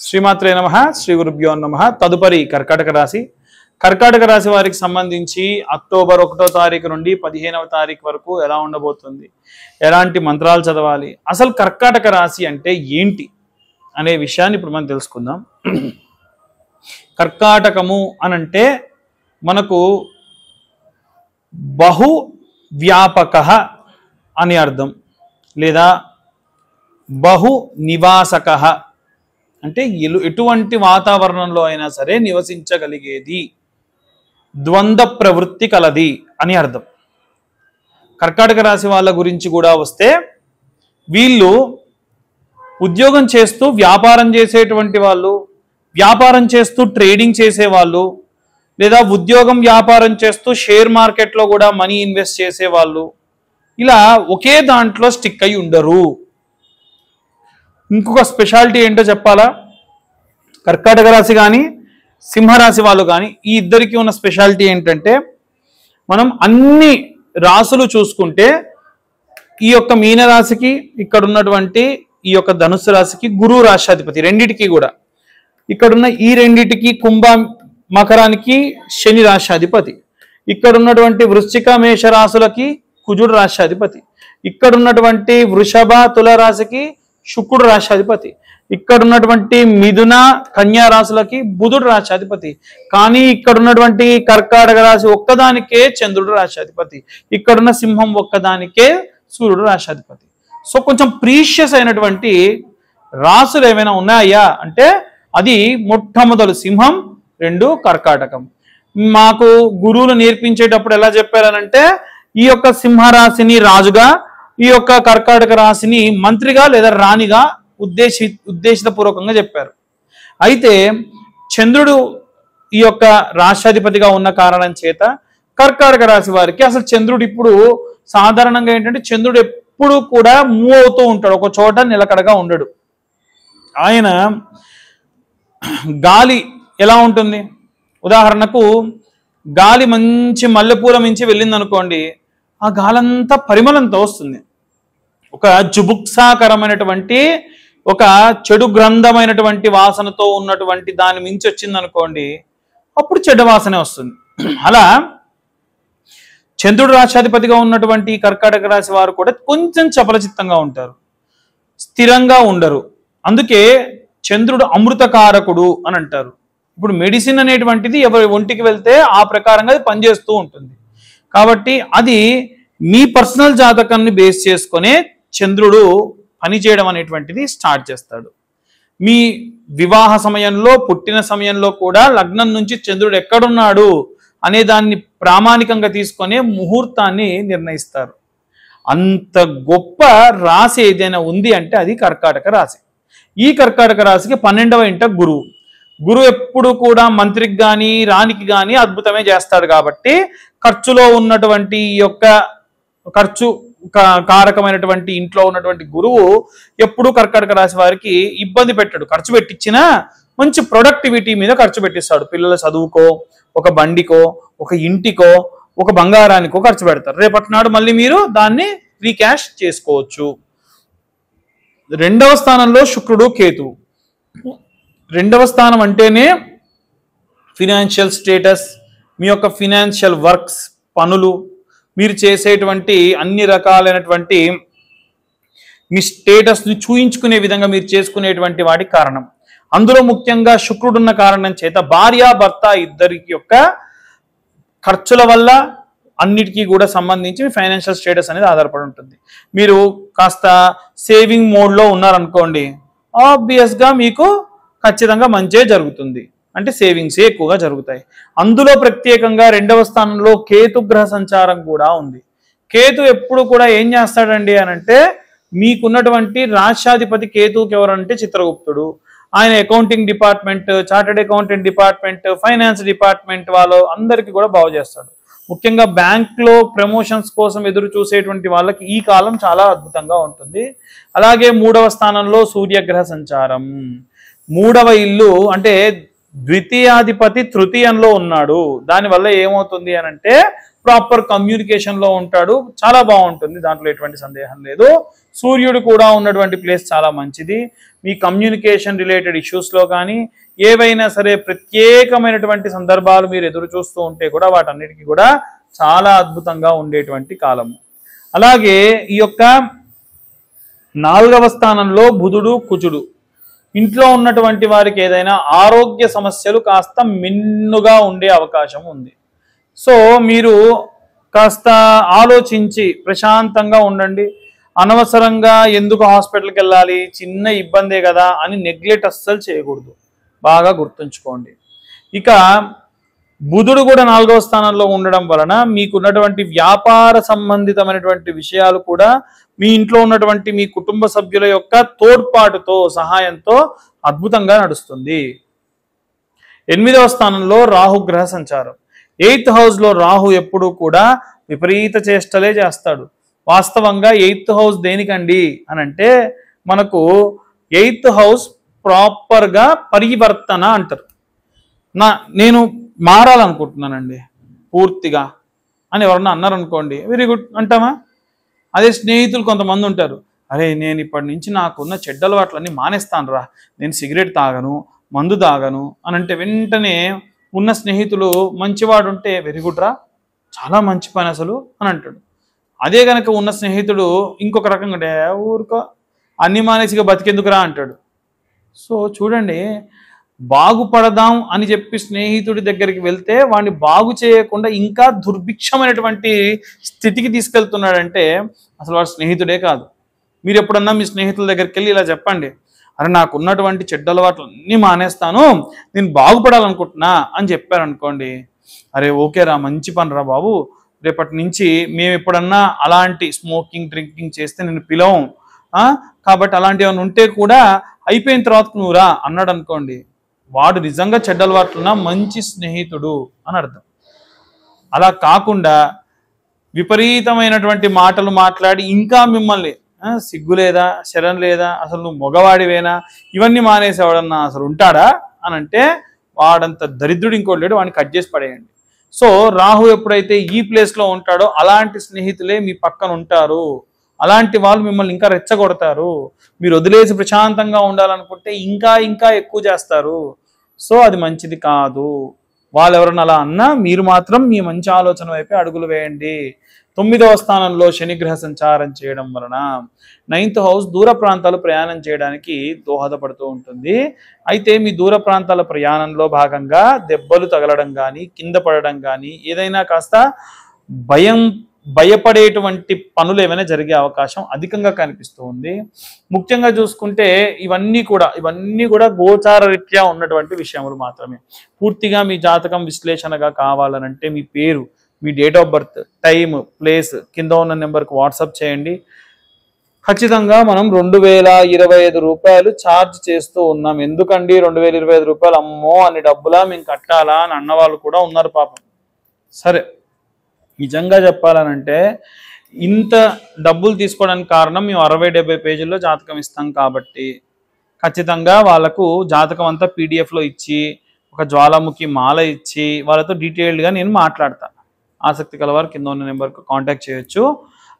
శ్రీమాత్రే నమః శ్రీ గురుభ్యో నమః. తదుపరి కర్కాటక రాశి. కర్కాటక రాశి వారికి సంబంధించి అక్టోబర్ 1వ తారీఖు నుండి 15వ తారీఖు వరకు ఎలా ఉండబోతుంది, ఎలాంటి మంత్రాలు చదవాలి, అసలు కర్కాటక రాశి అంటే ఏంటి అనే విషయాన్ని ఇప్పుడు మనం తెలుసుకుందాం. కర్కాటకము అనంటే మనకు బహు వ్యాపక అని అర్థం, లేదా బహు నివాసక అంటే ఎటువంటి వాతావరణంలో అయినా సరే నివసించగలిగేది, ద్వంద్వ ప్రవృత్తి కలది అని అర్థం. కర్కాటక రాశి వాళ్ళ గురించి కూడా వస్తే, వీళ్ళు ఉద్యోగం చేస్తూ వ్యాపారం చేసేటువంటి వాళ్ళు, వ్యాపారం చేస్తూ ట్రేడింగ్ చేసేవాళ్ళు, లేదా ఉద్యోగం వ్యాపారం చేస్తూ షేర్ మార్కెట్లో కూడా మనీ ఇన్వెస్ట్ చేసేవాళ్ళు, ఇలా ఒకే దాంట్లో స్టిక్ అయి ఉండరు. ఇంకొక స్పెషాలిటీ ఏంటో చెప్పాలా, కర్కాటక రాశి కానీ సింహరాశి వాళ్ళు కానీ ఈ ఇద్దరికి ఉన్న స్పెషాలిటీ ఏంటంటే, మనం అన్ని రాశులు చూసుకుంటే ఈ యొక్క మీనరాశికి, ఇక్కడ ఉన్నటువంటి ఈ యొక్క ధనుస్సు రాశికి గురువు రాష్ట్రాధిపతి, రెండిటికి కూడా ఇక్కడున్న ఈ రెండిటికి కుంభ మకరానికి శని రాష్ట్రాధిపతి, ఇక్కడ ఉన్నటువంటి వృశ్చిక మేష రాశులకి కుజుడు రాష్ట్రాధిపతి, ఇక్కడ ఉన్నటువంటి వృషభ తుల రాశికి శుక్రుడు రాష్ట్రాధిపతి, ఇక్కడ ఉన్నటువంటి మిథున కన్యా రాశులకి బుధుడు రాష్ట్రాధిపతి, కానీ ఇక్కడ ఉన్నటువంటి కర్కాటక రాశి ఒక్కదానికే చంద్రుడు రాష్ట్రాధిపతి, ఇక్కడున్న సింహం ఒక్కదానికే సూర్యుడు రాష్ట్రాధిపతి. సో కొంచెం ప్రీషియస్ అయినటువంటి రాశులు ఏమైనా ఉన్నాయా అంటే అది మొట్టమొదలు సింహం, రెండు కర్కాటకం. మాకు గురువులు నేర్పించేటప్పుడు ఎలా చెప్పారనంటే, ఈ యొక్క సింహరాశిని రాజుగా, ఈ యొక్క కర్కాటక రాశిని మంత్రిగా లేదా రాణిగా ఉద్దేశితపూర్వకంగా చెప్పారు. అయితే చంద్రుడు ఈ యొక్క రాష్ట్రాధిపతిగా ఉన్న కారణం చేత కర్కాటక రాశి వారికి అసలు చంద్రుడు ఇప్పుడు సాధారణంగా ఏంటంటే, చంద్రుడు ఎప్పుడు కూడా మూవ్ అవుతూ ఉంటాడు, ఒక చోట నిలకడగా ఉండడు. ఆయన గాలి ఎలా ఉంటుంది, ఉదాహరణకు గాలి మంచి మల్లెపూల మించి వెళ్ళింది అనుకోండి, ఆ గాలంతా పరిమళంతో వస్తుంది. ఒక జుబుక్సాకరమైనటువంటి, ఒక చెడు గ్రంథమైనటువంటి వాసనతో ఉన్నటువంటి దాని మించి వచ్చింది అనుకోండి, అప్పుడు చెడ్డ వాసనే వస్తుంది. అలా చంద్రుడు రాష్ట్రాధిపతిగా ఉన్నటువంటి కర్కాటక రాశి వారు కూడా కొంచెం చపలచిత్తంగా ఉంటారు, స్థిరంగా ఉండరు. అందుకే చంద్రుడు అమృతకారకుడు అని అంటారు. ఇప్పుడు మెడిసిన్ అనేటువంటిది ఎవరి ఒంటికి వెళ్తే ఆ ప్రకారంగా అది పనిచేస్తూ ఉంటుంది. కాబట్టి అది మీ పర్సనల్ జాతకాన్ని బేస్ చేసుకునే చంద్రుడు పనిచేయడం అనేటువంటిది స్టార్ట్ చేస్తాడు. మీ వివాహ సమయంలో, పుట్టిన సమయంలో కూడా లగ్నం నుంచి చంద్రుడు ఎక్కడున్నాడు అనే దాన్ని ప్రామాణికంగా తీసుకొని ముహూర్తాన్ని నిర్ణయిస్తారు. అంత గొప్ప రాశి ఏదైనా ఉంది అంటే అది కర్కాటక రాశి. ఈ కర్కాటక రాశికి 12వ ఇంట గురువు. గురువు ఎప్పుడు కూడా మంత్రికి కానీ రాణికి కానీ అద్భుతమే చేస్తాడు. కాబట్టి ఖర్చులో ఉన్నటువంటి ఈ యొక్క ఖర్చు కారకమైనటువంటి ఇంట్లో ఉన్నటువంటి గురువు ఎప్పుడు కర్కాటక రాశి వారికి ఇబ్బంది పెట్టాడు. ఖర్చు పెట్టించినా మంచి ప్రొడక్టివిటీ మీద ఖర్చు పెట్టిస్తాడు. పిల్లల చదువుకో, ఒక బండికో, ఒక ఇంటికో, ఒక బంగారానికో ఖర్చు పెడతారు. రేపటి నాడు మళ్ళీ మీరు దాన్ని రీక్యాష్ చేసుకోవచ్చు. 2వ స్థానంలో శుక్రుడు, కేతువు. 2వ స్థానం అంటేనే ఫినాన్షియల్ స్టేటస్, మీ యొక్క ఫినాన్షియల్ వర్క్స్, పనులు, మీరు చేసేటువంటి అన్ని రకాలైనటువంటి మీ స్టేటస్ని చూయించుకునే విధంగా మీరు చేసుకునేటువంటి వాటికి కారణం. అందులో ముఖ్యంగా శుక్రుడున్న కారణం చేత భార్యాభర్త ఇద్దరికి యొక్క ఖర్చుల వల్ల అన్నిటికీ కూడా సంబంధించి మీ ఫైనాన్షియల్ స్టేటస్ అనేది ఆధారపడి ఉంటుంది. మీరు కాస్త సేవింగ్ మోడ్లో ఉన్నారనుకోండి, ఆబ్వియస్గా మీకు ఖచ్చితంగా మంచే జరుగుతుంది, అంటే సేవింగ్స్ ఎక్కువగా జరుగుతాయి. అందులో ప్రత్యేకంగా 2వ స్థానంలో కేతు గ్రహ సంచారం కూడా ఉంది. కేతు ఎప్పుడు కూడా ఏం చేస్తాడండి అనంటే, మీకున్నటువంటి రాష్ట్రాధిపతి కేతువుకి ఎవరంటే చిత్రగుప్తుడు. ఆయన accounting department, chartered accountant department, finance department వాళ్ళు అందరికీ కూడా బాగు చేస్తాడు. ముఖ్యంగా బ్యాంక్లో ప్రమోషన్స్ కోసం ఎదురు చూసేటువంటి వాళ్ళకి ఈ కాలం చాలా అద్భుతంగా ఉంటుంది. అలాగే 3వ స్థానంలో సూర్యగ్రహ సంచారం. 3వ ఇల్లు అంటే ద్వితీయాధిపతి తృతీయంలో ఉన్నాడు. దానివల్ల ఏమవుతుంది అనంటే ప్రాపర్ కమ్యూనికేషన్లో ఉంటాడు, చాలా బాగుంటుంది, దాంట్లో ఎటువంటి సందేహం లేదు. సూర్యుడు కూడా ఉన్నటువంటి ప్లేస్ చాలా మంచిది. మీ కమ్యూనికేషన్ రిలేటెడ్ ఇష్యూస్లో కానీ ఏవైనా సరే ప్రత్యేకమైనటువంటి సందర్భాలు మీరు ఎదురు చూస్తూ ఉంటే కూడా వాటన్నిటికీ కూడా చాలా అద్భుతంగా ఉండేటువంటి కాలము. అలాగే ఈ యొక్క 4వ స్థానంలో బుధుడు కుజుడు, ఇంట్లో ఉన్నటువంటి వారికి ఏదైనా ఆరోగ్య సమస్యలు కాస్త మిన్నుగా ఉండే అవకాశం ఉంది. సో మీరు కాస్త ఆలోచించి ప్రశాంతంగా ఉండండి. అనవసరంగా ఎందుకు హాస్పిటల్కి వెళ్ళాలి, చిన్న ఇబ్బందే కదా అని నెగ్లెక్ట్ అస్సలు చేయకూడదు, బాగా గుర్తుంచుకోండి. ఇక బుధుడు కూడా 4వ స్థానంలో ఉండడం వలన మీకున్నటువంటి వ్యాపార సంబంధితమైనటువంటి విషయాలు కూడా మీ ఇంట్లో ఉన్నటువంటి మీ కుటుంబ సభ్యుల యొక్క తోడ్పాటుతో సహాయంతో అద్భుతంగా నడుస్తుంది. 8వ స్థానంలో రాహు గ్రహ సంచారం. 8th హౌస్లో రాహు ఎప్పుడు కూడా విపరీత చేష్టలే చేస్తాడు. వాస్తవంగా 8th హౌస్ దేనికండి అని అంటే మనకు 8th హౌస్ ప్రాపర్గా పరివర్తన అంటారు. నేను మారాలనుకుంటున్నానండి పూర్తిగా అని ఎవరన్నా అన్నారనుకోండి, వెరీ గుడ్ అంటామా? అదే స్నేహితులు కొంతమంది ఉంటారు, అరే నేను ఇప్పటి నుంచి నాకున్న చెడ్డ అలవాట్లన్నీ మానేస్తాను రా, నేను సిగరెట్ తాగను, మందు తాగను అని అంటే వెంటనే ఉన్న స్నేహితులు మంచివాడు ఉంటే వెరీ గుడ్ రా, చాలా మంచి పని అసలు అని అంటాడు. అదే కనుక ఉన్న స్నేహితుడు ఇంకొక రకంగా అంటే ఊరుకో అన్ని మానేసిగా బతికెందుకురా అంటాడు. సో చూడండి, బాగుపడదాం అని చెప్పి స్నేహితుడి దగ్గరికి వెళ్తే వాడిని బాగు చేయకుండా ఇంకా దుర్భిక్షమైనటువంటి స్థితికి తీసుకెళ్తున్నాడంటే అసలు వాడు స్నేహితుడే కాదు. మీరు ఎప్పుడన్నా మీ స్నేహితుల దగ్గరికి వెళ్ళి ఇలా చెప్పండి, అరే నాకు ఉన్నటువంటి చెడ్డ అలవాట్లు అన్నీ మానేస్తాను, నేను బాగుపడాలనుకుంటున్నా అని చెప్పారనుకోండి, అరే ఓకేరా మంచి పని రా బాబు, రేపటి నుంచి మేము ఎప్పుడన్నా అలాంటి స్మోకింగ్ డ్రింకింగ్ చేస్తే నేను పిలవం, కాబట్టి అలాంటివి ఏమైనా ఉంటే కూడా అయిపోయిన తర్వాత నువ్వు రా అన్నాడు అనుకోండి, వాడు నిజంగా చెడ్డ అలవాట్లున్న మంచి స్నేహితుడు అని అర్థం. అలా కాకుండా విపరీతమైనటువంటి మాటలు మాట్లాడి ఇంకా మిమ్మల్ని సిగ్గు లేదా, శరం లేదా, అసలు నువ్వు మగవాడివేనా, ఇవన్నీ మానేసేవాడన్నా అసలు ఉంటాడా అని అంటే వాడంత దరిద్రుడు ఇంకోటి లేడు, వాడిని కట్ చేసి పడేయండి. సో రాహు ఎప్పుడైతే ఈ ప్లేస్లో ఉంటాడో అలాంటి స్నేహితులే మీ పక్కన ఉంటారు, అలాంటి వాళ్ళు మిమ్మల్ని ఇంకా రెచ్చగొడతారు. మీరు వదిలేసి ప్రశాంతంగా ఉండాలనుకుంటే ఇంకా ఇంకా ఎక్కువ చేస్తారు. సో అది మంచిది కాదు. వాళ్ళు ఎవరన్నా అలా అన్నా మీరు మాత్రం మీ మంచి ఆలోచన వైపే అడుగులు వేయండి. 9వ స్థానంలో శనిగ్రహ సంచారం చేయడం వలన 9th హౌస్ దూర ప్రాంతాలు ప్రయాణం చేయడానికి దోహదపడుతూ ఉంటుంది. అయితే మీ దూర ప్రాంతాల ప్రయాణంలో భాగంగా దెబ్బలు తగలడం కానీ కింద పడడం కానీ ఏదైనా కాస్త భయపడేటువంటి పనులు ఏమైనా జరిగే అవకాశం అధికంగా కనిపిస్తూ ఉంది. ముఖ్యంగా చూసుకుంటే ఇవన్నీ కూడా గోచార రీత్యా ఉన్నటువంటి విషయములు మాత్రమే. పూర్తిగా మీ జాతకం విశ్లేషణగా కావాలనంటే మీ పేరు, మీ date of birth, time, place కింద ఉన్న నెంబర్కి వాట్సాప్ చేయండి. ఖచ్చితంగా మనం 2025 రూపాయలు ఛార్జ్ చేస్తూ ఉన్నాం. ఎందుకండి 2025 రూపాయలు, అమ్మో అన్ని డబ్బులా మేము కట్టాలా అని అన్నవాళ్ళు కూడా ఉన్నారు పాపం. సరే, నిజంగా చెప్పాలనంటే ఇంత డబ్బులు తీసుకోవడానికి కారణం మేము 60-70 పేజీల్లో జాతకం ఇస్తాం కాబట్టి ఖచ్చితంగా వాళ్ళకు జాతకం అంతా పీడిఎఫ్లో ఇచ్చి ఒక జ్వాలాముఖి మాల ఇచ్చి వాళ్ళతో డీటెయిల్డ్గా నేను మాట్లాడతాను. ఆసక్తి కలవారు కింద ఉన్న నెంబర్కు కాంటాక్ట్ చేయొచ్చు.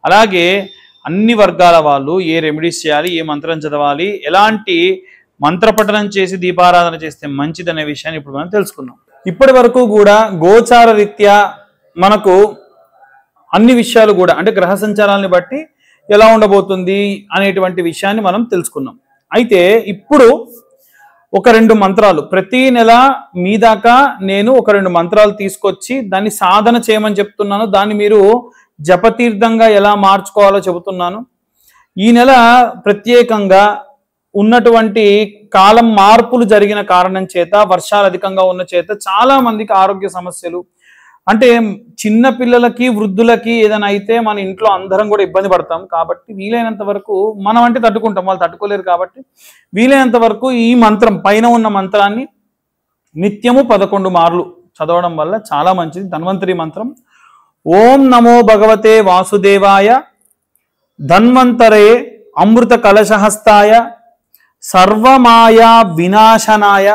అలాగే అన్ని వర్గాల వాళ్ళు ఏ రెమెడీస్ చేయాలి, ఏ మంత్రం చదవాలి, ఎలాంటి మంత్రపఠనం చేసి దీపారాధన చేస్తే మంచిదనే విషయాన్ని ఇప్పుడు మనం తెలుసుకున్నాం. ఇప్పటి వరకు కూడా గోచార రీత్యా మనకు అన్ని విషయాలు కూడా అంటే గ్రహ సంచారాలని బట్టి ఎలా ఉండబోతుంది అనేటువంటి విషయాన్ని మనం తెలుసుకున్నాం. అయితే ఇప్పుడు ఒక 2 మంత్రాలు ప్రతి నెల మీ దాకా నేను ఒక 2 మంత్రాలు తీసుకొచ్చి దాన్ని సాధన చేయమని చెప్తున్నాను. దాన్ని మీరు జపతీర్థంగా ఎలా మార్చుకోవాలో చెబుతున్నాను. ఈ నెల ప్రత్యేకంగా ఉన్నటువంటి కాలం మార్పులు జరిగిన కారణం చేత, వర్షాలు అధికంగా ఉన్న చేత చాలా మందికి ఆరోగ్య సమస్యలు, అంటే చిన్న పిల్లలకి వృద్ధులకి ఏదైనా అయితే మన ఇంట్లో అందరం కూడా ఇబ్బంది పడతాం. కాబట్టి వీలైనంత వరకు మనం అంటే తట్టుకుంటాం, వాళ్ళు తట్టుకోలేరు. కాబట్టి వీలైనంత వరకు ఈ మంత్రం పైన ఉన్న మంత్రాన్ని నిత్యము 11 మార్లు చదవడం వల్ల చాలా మంచిది. ధన్వంతరి మంత్రం. ఓం నమో భగవతే వాసుదేవాయ ధన్వంతరే అమృత కలశహస్తాయ సర్వమాయా వినాశనాయ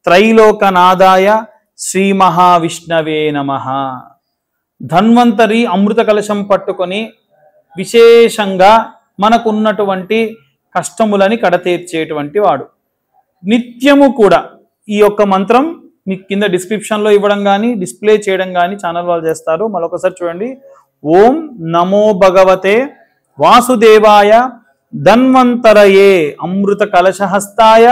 త్రైలోకనాదాయ శ్రీ మహావిష్ణవే నమః. ధన్వంతరి అమృత కలశం పట్టుకొని విశేషంగా మనకున్నటువంటి కష్టములని కడతీర్చేటువంటి వాడు. నిత్యము కూడా ఈ యొక్క మంత్రం మీకు కింద డిస్క్రిప్షన్లో ఇవ్వడం కానీ డిస్ప్లే చేయడం కానీ ఛానల్ వాళ్ళు చేస్తారు. మరొకసారి చూడండి. ఓం నమో భగవతే వాసుదేవాయ ధన్వంతరయే అమృత కలశహస్తాయ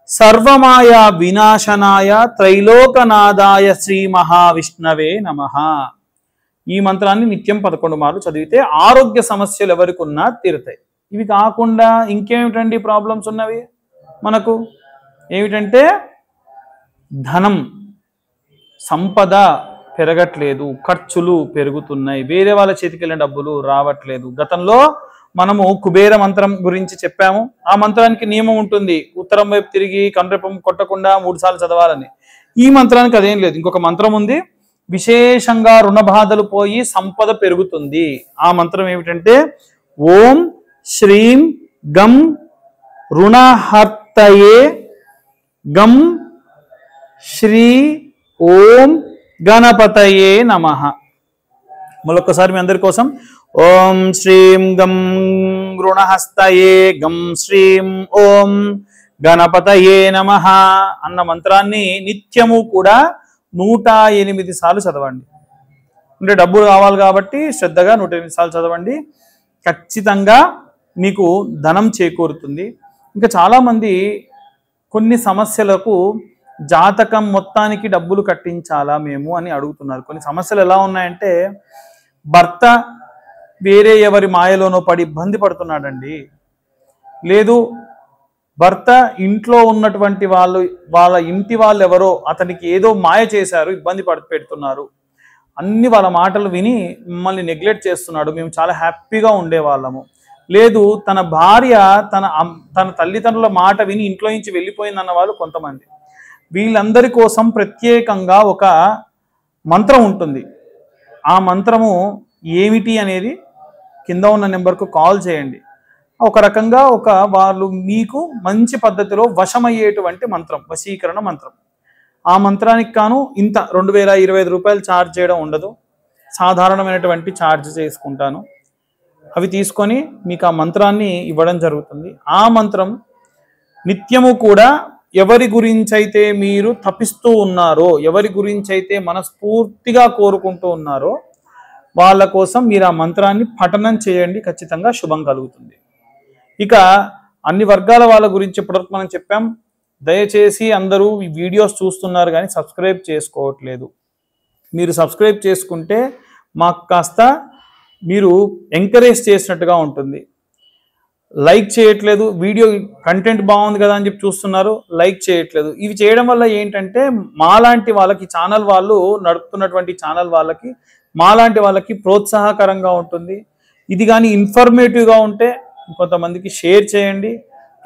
సర్వమాయ వినాశనాయ త్రైలోకనాదాయ శ్రీ మహావిష్ణవే నమః. ఈ మంత్రాన్ని నిత్యం 11 మార్లు చదివితే ఆరోగ్య సమస్యలు ఎవరికి ఉన్నా తీరుతాయి. ఇవి కాకుండా ఇంకేమిటండి ప్రాబ్లమ్స్ ఉన్నవి మనకు? ఏమిటంటే ధనం, సంపద పెరగట్లేదు, ఖర్చులు పెరుగుతున్నాయి, వేరే వాళ్ళ చేతికి వెళ్ళిన డబ్బులు రావట్లేదు. గతంలో మనము కుబేర మంత్రం గురించి చెప్పాము. ఆ మంత్రానికి నియమం ఉంటుంది, ఉత్తరం వైపు తిరిగి కనురెప్పం కొట్టకుండా 3 సార్లు చదవాలని. ఈ మంత్రానికి అదేం లేదు. ఇంకొక మంత్రం ఉంది, విశేషంగా రుణ బాధలు పోయి సంపద పెరుగుతుంది. ఆ మంత్రం ఏమిటంటే ఓం శ్రీం గం రుణహర్తయే గం శ్రీ ఓం గణపతయే నమః. మరొకసారి మీ అందరి కోసం ఓం శ్రీం గం రుణహస్తయే గం శ్రీం ఓం గణపతయే నమః అన్న మంత్రాన్ని నిత్యము కూడా 108 సార్లు చదవండి. అంటే డబ్బులు కావాలి కాబట్టి శ్రద్ధగా 108 సార్లు చదవండి. ఖచ్చితంగా మీకు ధనం చేకూరుతుంది. ఇంకా చాలామంది కొన్ని సమస్యలకు జాతకం మొత్తానికి డబ్బులు కట్టించాలా మేము అని అడుగుతున్నారు. కొన్ని సమస్యలు ఎలా ఉన్నాయంటే భర్త వేరే ఎవరి మాయలోనో పడి ఇబ్బంది పడుతున్నాడండి, లేదు భర్త ఇంట్లో ఉన్నటువంటి వాళ్ళ ఇంటి వాళ్ళు ఎవరో అతనికి ఏదో మాయ చేశారు, ఇబ్బంది పెడుతున్నారు, అన్ని వాళ్ళ మాటలు విని మిమ్మల్ని నెగ్లెక్ట్ చేస్తున్నాడు, మేము చాలా హ్యాపీగా ఉండేవాళ్ళము, లేదు తన భార్య తన తల్లిదండ్రుల మాట విని ఇంట్లో నుంచి వెళ్ళిపోయిందన్న వాళ్ళు కొంతమంది. వీళ్ళందరి కోసం ప్రత్యేకంగా ఒక మంత్రం ఉంటుంది. ఆ మంత్రము ఏమిటి అనేది కింద ఉన్న నెంబర్కు కాల్ చేయండి. ఒక రకంగా వాళ్ళు మీకు మంచి పద్ధతిలో వశమయ్యేటువంటి మంత్రం, వశీకరణ మంత్రం. ఆ మంత్రానికి కాను ఇంత 2025 రూపాయలు ఛార్జ్ చేయడం ఉండదు, సాధారణమైనటువంటి ఛార్జ్ చేసుకుంటాను. అవి తీసుకొని మీకు ఆ మంత్రాన్ని ఇవ్వడం జరుగుతుంది. ఆ మంత్రం నిత్యము కూడా ఎవరి గురించైతే మీరు తపిస్తూ ఉన్నారో, ఎవరి గురించైతే మనస్ఫూర్తిగా కోరుకుంటూ ఉన్నారో వాళ్ళ కోసం మీరు ఆ మంత్రాన్ని పఠనం చేయండి. ఖచ్చితంగా శుభం కలుగుతుంది. ఇక అన్ని వర్గాల వాళ్ళ గురించి ఇప్పటివరకు మనం చెప్పాం. దయచేసి అందరూ ఈ వీడియోస్ చూస్తున్నారు కానీ సబ్స్క్రైబ్ చేసుకోవట్లేదు. మీరు సబ్స్క్రైబ్ చేసుకుంటే మాకు కాస్త మీరు ఎంకరేజ్ చేసినట్టుగా ఉంటుంది. లైక్ చేయట్లేదు, వీడియో కంటెంట్ బాగుంది కదా అని చెప్పి చూస్తున్నారు, లైక్ చేయట్లేదు. ఇవి చేయడం వల్ల ఏంటంటే మాలాంటి వాళ్ళకి, ఛానల్ వాళ్ళు నడుపుతున్నటువంటి ఛానల్ వాళ్ళకి, మాలాంటి వాళ్ళకి ప్రోత్సాహకరంగా ఉంటుంది. ఇది కానీ ఇన్ఫర్మేటివ్గా ఉంటే కొంతమందికి షేర్ చేయండి.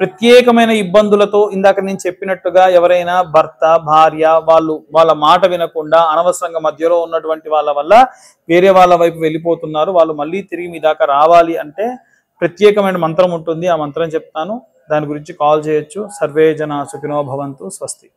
ప్రత్యేకమైన ఇబ్బందులతో ఇందాక నేను చెప్పినట్టుగా ఎవరైనా భర్త భార్య వాళ్ళ మాట వినకుండా అనవసరంగా మధ్యలో ఉన్నటువంటి వాళ్ళ వల్ల వేరే వాళ్ళ వైపు వెళ్ళిపోతున్నారు, వాళ్ళు మళ్ళీ తిరిగి మీ దాకా రావాలి అంటే ప్రత్యేకమైన మంత్రం ఉంటుంది. ఆ మంత్రం చెప్తాను, దాని గురించి కాల్ చేయొచ్చు. సర్వే జనా సుఖినో భవంతు. స్వస్తి.